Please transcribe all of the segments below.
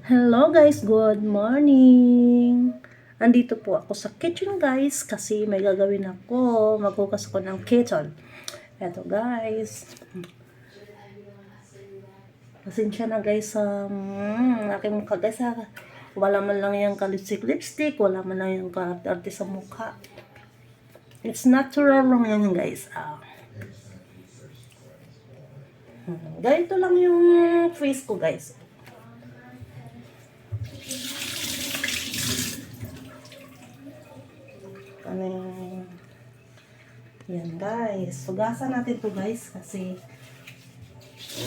Hello guys, good morning! Andito po ako sa kitchen guys kasi may gagawin ako. Maghugas ako ng kitchen. Eto guys. Pasensya na guys sa aking mukha guys ha. Wala man lang yung lipstick, wala man lang yung arte sa mukha. It's natural lang yan guys. Ganito lang yung face ko guys. Yan guys, hugasan natin to guys kasi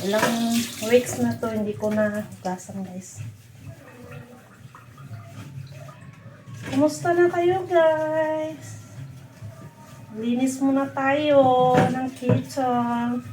ilang weeks na to hindi ko na hugasan guys. Kumusta na kayo guys? Linis muna tayo ng kitchen.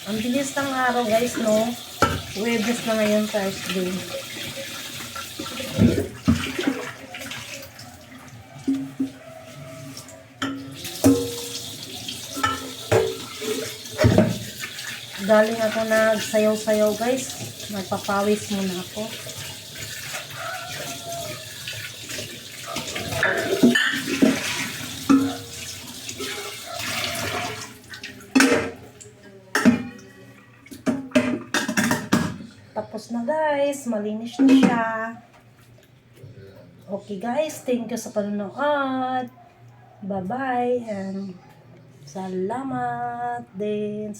Ang bilis ng araw guys, no? Webes na ngayon, Thursday. Galing ako nagsayaw-sayaw guys. Magpapawis muna ako. Tapos na guys, malinis na siya. Okay guys, thank you sa panonood. Bye-bye and salamat din.